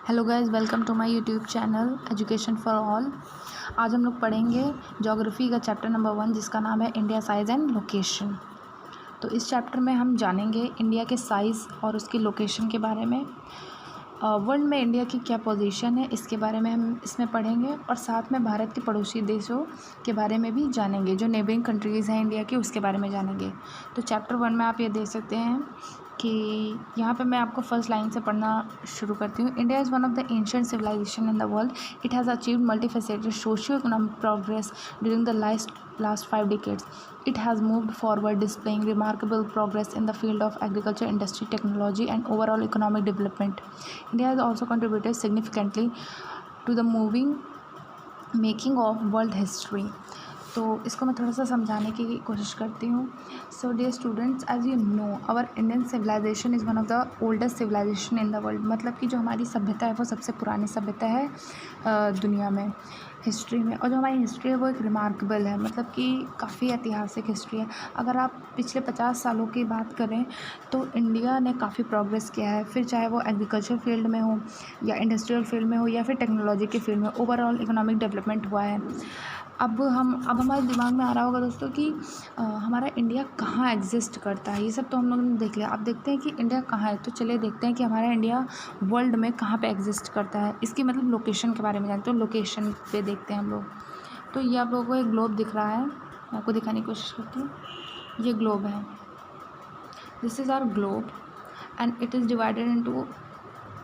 Hello guys, welcome to my YouTube channel education for all. आज हम लोग पढ़ेंगे ज्योग्राफी का चैप्टर नंबर 1 जिसका नाम है इंडिया साइज़ एंड लोकेशन। तो इस चैप्टर में हम जानेंगे इंडिया के साइज़ और उसकी लोकेशन के बारे में। वर्ल्ड में इंडिया की क्या पोजीशन है इसके बारे में हम इसमें पढ़ेंगे और साथ में भारत के पड़ोसी देशों के बारे में भी जानेंगे, जो नेबरिंग कंट्रीज़ हैं इंडिया की उसके बारे में जानेंगे। तो चैप्टर 1 में आप ये देख सकते हैं कि यहाँ पे मैं आपको फर्स्ट लाइन से पढ़ना शुरू करती हूँ। India is one of the ancient civilization in the world. It has achieved multifaceted socio economic progress during the last 5 decades. It has moved forward, displaying remarkable progress in the field of agriculture, industry, technology, and overall economic development. India has also contributed significantly to the making of world history. तो इसको मैं थोड़ा सा समझाने की कोशिश करती हूँ। So dear students, as you know our Indian civilization is one of the oldest civilization in the world. मतलब कि जो हमारी सभ्यता है वो सबसे पुरानी सभ्यता है दुनिया में, हिस्ट्री में। और जो हमारी हिस्ट्री है वो एक रिमार्केबल है, मतलब कि काफ़ी ऐतिहासिक हिस्ट्री है। अगर आप पिछले 50 सालों की बात करें तो इंडिया ने काफ़ी प्रोग्रेस किया है, फिर चाहे वो एग्रीकल्चर फील्ड में हो या इंडस्ट्रियल फील्ड में हो या फिर टेक्नोलॉजी के फील्ड में, ओवरऑल इकोनॉमिक डेवलपमेंट हुआ है। अब हमारे दिमाग में आ रहा होगा दोस्तों कि हमारा इंडिया कहाँ एग्जिस्ट करता है। ये सब तो हम लोगों ने देख लिया। अब देखते हैं कि इंडिया कहाँ है, तो चलिए देखते हैं कि हमारा इंडिया वर्ल्ड में कहाँ पे एग्जिस्ट करता है। इसकी मतलब लोकेशन के बारे में जानते हो, लोकेशन पे देखते हैं हम लोग। तो ये आप लोगों को एक ग्लोब दिख रहा है, मैं आपको दिखाने की कोशिश करती हूँ। ये ग्लोब है, this is our globe and it is divided into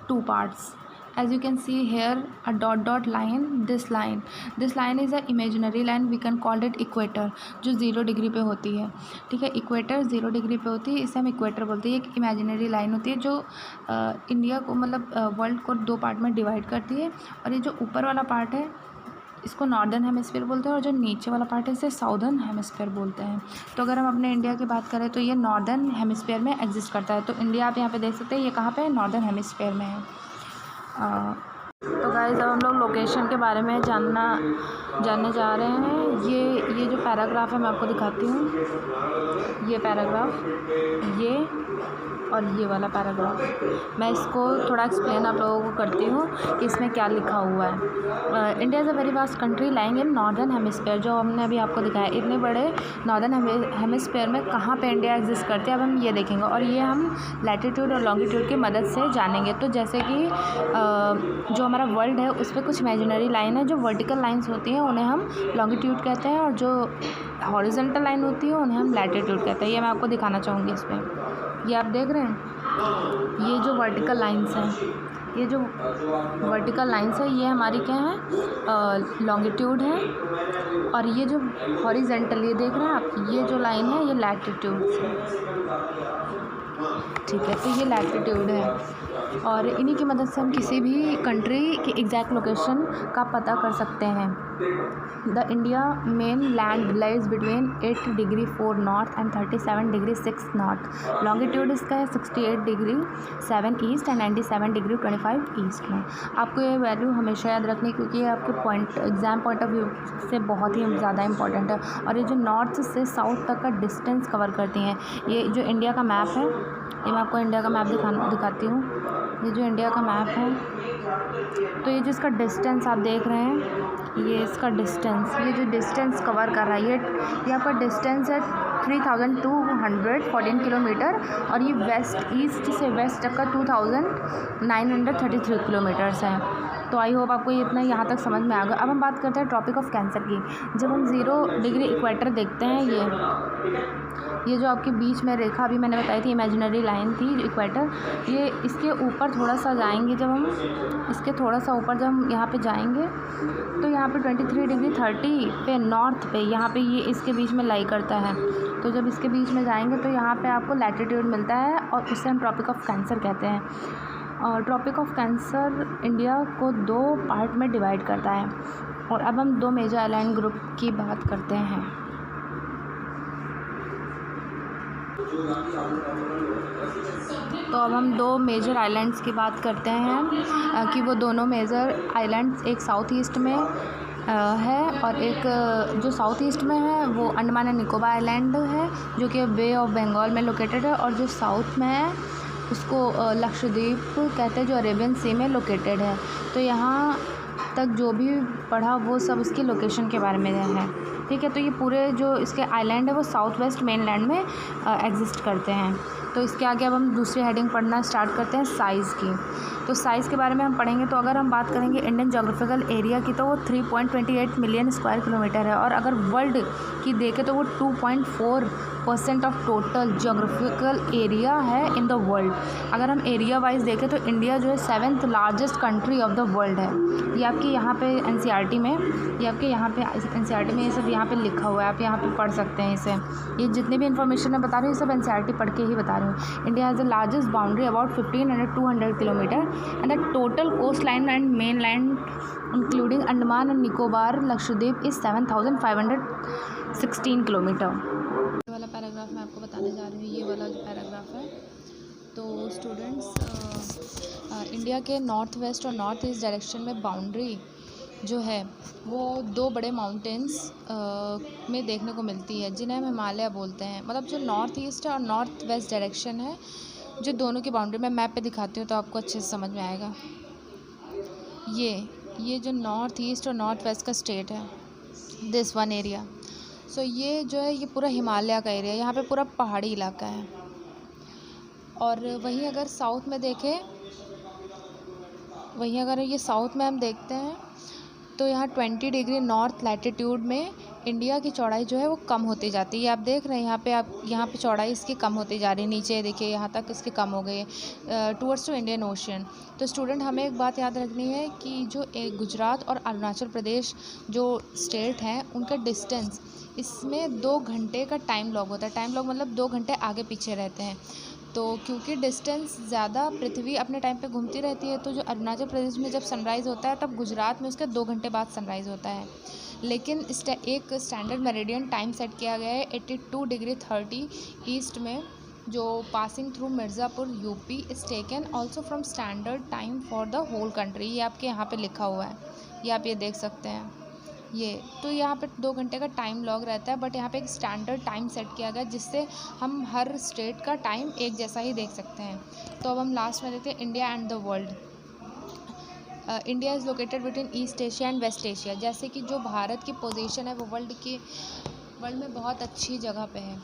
2 parts. As you can see here, a dot line, this line is a imaginary line, we can call it equator, जो 0 डिग्री पे होती है। ठीक है, equator 0 degree पे होती है, इसे हम इक्वेटर बोलते हैं। एक इमेजिनरी लाइन होती है जो इंडिया को मतलब वर्ल्ड को 2 पार्ट में डिवाइड करती है। और ये जो ऊपर वाला पार्ट है इसको नॉर्दर्न हेमिस्फीयर बोलते हैं और जो नीचे वाला पार्ट है इसे साउदर्न हेमिस्फीयर बोलते हैं। तो अगर हम अपने इंडिया की बात करें तो ये नॉर्दर्न हेमिस्फीयर में एग्जिस्ट करता है। तो इंडिया आप यहाँ पे देख सकते हैं, ये कहाँ पे है, नॉर्दर्न हेमिस्फीयर में है। तो गाइस, अब हम लोग लोकेशन के बारे में जानने जा रहे हैं। ये जो पैराग्राफ है मैं आपको दिखाती हूँ। ये पैराग्राफ, ये और ये वाला पैराग्राफ, मैं इसको थोड़ा एक्सप्लेन आप लोगों को करती हूँ कि इसमें क्या लिखा हुआ है। India is a very vast country lying in northern hemisphere, जो हमने अभी आपको दिखाया। इतने बड़े नॉर्दर्न हेमिस्फीयर में कहाँ पे इंडिया एग्जिस्ट करती है अब हम ये देखेंगे, और ये हम लैटिट्यूड और लॉन्गिट्यूड की मदद से जानेंगे। तो जैसे कि जो हमारा वर्ल्ड है उस पर कुछ इमेजिनरी लाइन है, जो वर्टिकल लाइन्स होती हैं उन्हें हम लॉन्गिट्यूड कहते हैं, और जो हॉरिजॉन्टल लाइन होती है उन्हें हम लैटिट्यूड कहते हैं। ये मैं आपको दिखाना चाहूँगी इसमें। ये आप देख रहे हैं, ये जो वर्टिकल लाइंस हैं, ये जो वर्टिकल लाइंस है ये हमारी क्या है, लॉन्गिट्यूड है। और ये जो हॉरिजॉन्टल, ये देख रहे हैं आप, ये जो लाइन है ये लैटिट्यूड है। ठीक है, तो ये लैटिट्यूड है और इन्हीं की मदद से हम किसी भी कंट्री की एग्जैक्ट लोकेशन का पता कर सकते हैं। The India main land lies between 8 degree 4 north and 37 degree 6 north. Longitude इसका है 68 degree 7 east and 97 degree 25 east में। आपको ये वैल्यू हमेशा याद रखनी, क्योंकि ये आपके एग्ज़ाम पॉइंट ऑफ व्यू से बहुत ही ज़्यादा इंपॉर्टेंट है। और ये जो नॉर्थ से साउथ तक का डिस्टेंस कवर करती हैं। ये जो इंडिया का मैप है, ये मैं आपको इंडिया का मैप दिखाती हूँ। ये जो इंडिया का मैप है, तो ये जिसका डिस्टेंस आप देख रहे हैं, ये इसका डिस्टेंस, ये जो डिस्टेंस कवर कर रहा है, ये आपका डिस्टेंस है 3214 किलोमीटर, और ये ईस्ट से वेस्ट तक का 2933 किलोमीटर्स है। तो आई होप आपको ये इतना यहाँ तक समझ में आ गया। अब हम बात करते हैं ट्रॉपिक ऑफ कैंसर की। जब हम 0 डिग्री इक्वेटर देखते हैं, ये जो आपके बीच में रेखा अभी मैंने बताई थी, इमेजिनरी लाइन थी इक्वेटर, ये इसके ऊपर थोड़ा सा जाएंगे, जब हम इसके थोड़ा सा ऊपर जब हम यहाँ पे जाएंगे तो यहाँ पे 23 डिग्री 30 पे नॉर्थ पे, यहाँ पे ये इसके बीच में लाई करता है। तो जब इसके बीच में जाएंगे तो यहाँ पे आपको लैटिट्यूड मिलता है और उससे हम ट्रॉपिक ऑफ कैंसर कहते हैं। और ट्रॉपिक ऑफ कैंसर इंडिया को 2 पार्ट में डिवाइड करता है। और अब हम 2 मेजर आइलैंड ग्रुप की बात करते हैं। तो अब हम 2 मेजर आइलैंड्स की बात करते हैं कि वो दोनों मेजर आइलैंड्स, एक साउथ ईस्ट में है और एक जो साउथ ईस्ट में है वो अंडमान एंड निकोबार आइलैंड है, जो कि बे ऑफ बंगाल में लोकेटेड है। और जो साउथ में है उसको लक्षद्वीप कहते हैं, जो अरेबियन सी में लोकेटेड है। तो यहाँ तक जो भी पढ़ा वो सब उसकी लोकेशन के बारे में है, ठीक है। तो ये पूरे जो इसके आइलैंड है वो साउथ वेस्ट मेनलैंड में एग्जिस्ट करते हैं। तो इसके आगे अब हम दूसरी हेडिंग पढ़ना स्टार्ट करते हैं, साइज़ की। तो साइज़ के बारे में हम पढ़ेंगे। तो अगर हम बात करेंगे इंडियन जोग्राफिकल एरिया की, तो वो 3.28 मिलियन स्क्वायर किलोमीटर है। और अगर वर्ल्ड की देखें तो वो 2.4% ऑफ टोटल जोग्राफिकल एरिया है इन द वर्ल्ड। अगर हम एरिया वाइज देखें तो इंडिया जो है 7th largest country of the world है। ये आपके यहाँ पे एनसीईआरटी में, ये आपके यहाँ पे एनसीईआरटी में ये सब यहाँ पे लिखा हुआ है, आप यहाँ पे पढ़ सकते हैं इसे। ये जितनी भी इन्फॉर्मेशन मैं बता रही हूँ ये सब एनसीईआरटी पढ़ के ही बता रही हूँ। India has the largest boundary about 1500 kilometre and the total coastline and mainland including Andaman and Nicobar Lakshadweep is 7516 kilometre. ये वाला पैराग्राफ मैं आपको बताने जा रही हूँ, ये वाला जो पैराग्राफ है। तो स्टूडेंट्स, इंडिया के नॉर्थ वेस्ट और नॉर्थ ईस्ट डायरेक्शन में बाउंड्री जो है वो दो बड़े माउंटेन्स में देखने को मिलती है, जिन्हें हम हिमालय बोलते हैं। मतलब जो नॉर्थ ईस्ट और नॉर्थ वेस्ट डायरेक्शन है, जो दोनों की बाउंड्री मैं मैप पे दिखाती हूँ तो आपको अच्छे से समझ में आएगा। ये जो नॉर्थ ईस्ट और नॉर्थ वेस्ट का स्टेट है, दिस वन एरिया। सो ये जो है ये पूरा हिमालय का एरिया, यहाँ पे पूरा पहाड़ी इलाका है। और वहीं अगर साउथ में देखें, वहीं अगर ये साउथ में हम देखते हैं तो यहाँ 20 डिग्री नॉर्थ लैटिट्यूड में इंडिया की चौड़ाई जो है वो कम होती जाती है। आप देख रहे हैं यहाँ पे चौड़ाई इसकी कम होती जा रही है, नीचे देखिए यहाँ तक इसकी कम हो गई है टूवर्ड्स टू इंडियन ओशन। तो स्टूडेंट हमें एक बात याद रखनी है कि जो एक गुजरात और अरुणाचल प्रदेश जो स्टेट हैं उनका डिस्टेंस, इसमें 2 घंटे का टाइम लॉग होता है। टाइम लॉग मतलब 2 घंटे आगे पीछे रहते हैं। तो क्योंकि डिस्टेंस ज़्यादा पृथ्वी अपने टाइम पे घूमती रहती है, तो जो अरुणाचल प्रदेश में जब सनराइज़ होता है तब गुजरात में उसके 2 घंटे बाद सनराइज़ होता है। लेकिन एक स्टैंडर्ड मेरिडियन टाइम सेट किया गया है 82 डिग्री 30 ईस्ट में, जो passing through Mirzapur UP is taken also from standard time for the whole country. ये आपके यहाँ पे लिखा हुआ है, ये आप ये देख सकते हैं। ये तो यहाँ पे 2 घंटे का टाइम लॉग रहता है, बट यहाँ पे एक स्टैंडर्ड टाइम सेट किया गया जिससे हम हर स्टेट का टाइम एक जैसा ही देख सकते हैं। तो अब हम लास्ट में देखते हैं India and the world. India is located between East Asia and West Asia. जैसे कि जो भारत की पोजीशन है वो वर्ल्ड में बहुत अच्छी जगह पे है।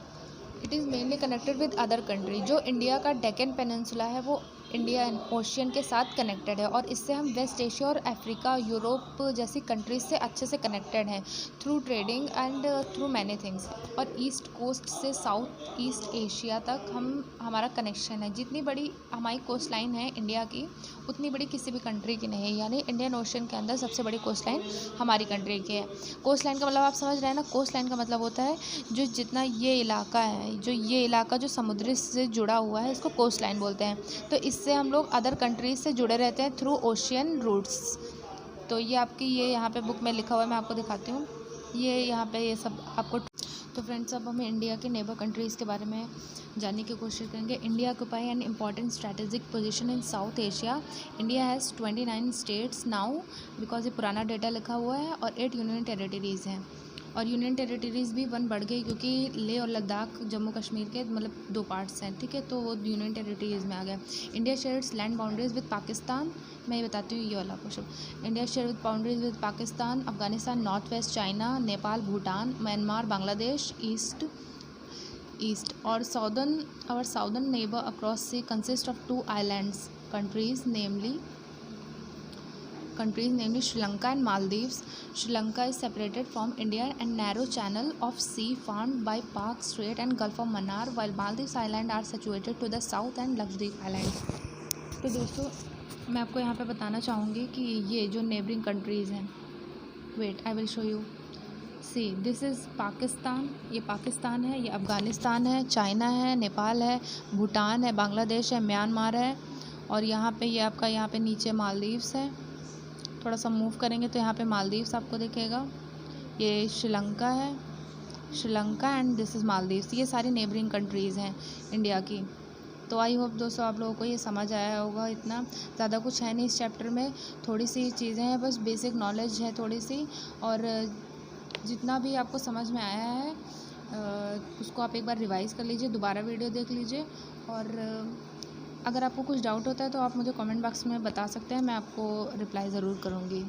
It is mainly connected with other country. जो इंडिया का डेक्कन पेनिनसुला है वो इंडियन ओशियन के साथ कनेक्टेड है, और इससे हम वेस्ट एशिया और अफ्रीका, यूरोप जैसी कंट्रीज से अच्छे से कनेक्टेड हैं through trading and through many things. और ईस्ट कोस्ट से साउथ ईस्ट एशिया तक हमारा कनेक्शन है। जितनी बड़ी हमारी कोस्ट लाइन है इंडिया की, उतनी बड़ी किसी भी कंट्री की नहीं है। यानी इंडियन ओशियन के अंदर सबसे बड़ी कोस्ट लाइन हमारी कंट्री की है। कोस्ट लाइन का मतलब आप समझ रहे हैं ना। कोस्ट लाइन का मतलब होता है जो जितना ये इलाका है, जो ये इलाका जो समुद्र से जुड़ा हुआ है, इसको कोस्ट लाइन बोलते हैं। तो इससे हम लोग अदर कंट्रीज से जुड़े रहते हैं थ्रू ओशियन रूट्स। तो ये आपकी ये यहाँ पे बुक में लिखा हुआ है, मैं आपको दिखाती हूँ। ये यहाँ पे ये सब आपको। तो फ्रेंड्स, अब हमें इंडिया के नेबर कंट्रीज़ के बारे में जानने की कोशिश करेंगे। India occupy an important strategic position in south Asia. India has 29 states now, because ये पुराना डेटा लिखा हुआ है, और 8 यूनियन टेरिटरीज़ हैं। और यूनियन टेरिटरीज़ भी 1 बढ़ गई, क्योंकि लेह और लद्दाख जम्मू कश्मीर के मतलब 2 पार्ट्स हैं, ठीक है। तो वो यूनियन टेरिटरीज़ में आ गया। India shares land boundaries with Pakistan. मैं ये बताती हूँ ये वाला question. India share with boundaries with Pakistan, Afghanistan, north west China, Nepal, Bhutan, Myanmar, Bangladesh, east और southern neighbour across sea consist of 2 islands countries namely Sri Lanka and Maldives. Sri Lanka is separated from India and narrow channel of sea formed by Park Strait and Gulf of Mannar, while Maldives Island are situated to the south and Lakshadweep Island. तो दोस्तों, मैं आपको यहाँ पे बताना चाहूँगी कि ये जो नेबरिंग कंट्रीज़ हैं, wait I will show you. See this is Pakistan, ये पाकिस्तान है, ये अफ़गानिस्तान है, चाइना है, नेपाल है, भूटान है, बांग्लादेश है, म्यांमार है, और यहाँ पे ये आपका यहाँ पे नीचे मालदीव्स है। थोड़ा सा मूव करेंगे तो यहाँ पे मालदीव्स आपको दिखेगा। ये श्रीलंका है, Sri Lanka and this is Maldives. ये सारी नेबरिंग कंट्रीज़ हैं इंडिया की। तो आई होप दोस्तों आप लोगों को ये समझ आया होगा। इतना ज़्यादा कुछ है नहीं इस चैप्टर में, थोड़ी सी चीज़ें हैं, बस बेसिक नॉलेज है थोड़ी सी। और जितना भी आपको समझ में आया है उसको आप एक बार रिवाइज़ कर लीजिए, दोबारा वीडियो देख लीजिए, और अगर आपको कुछ डाउट होता है तो आप मुझे कमेंट बॉक्स में बता सकते हैं, मैं आपको रिप्लाई ज़रूर करूँगी।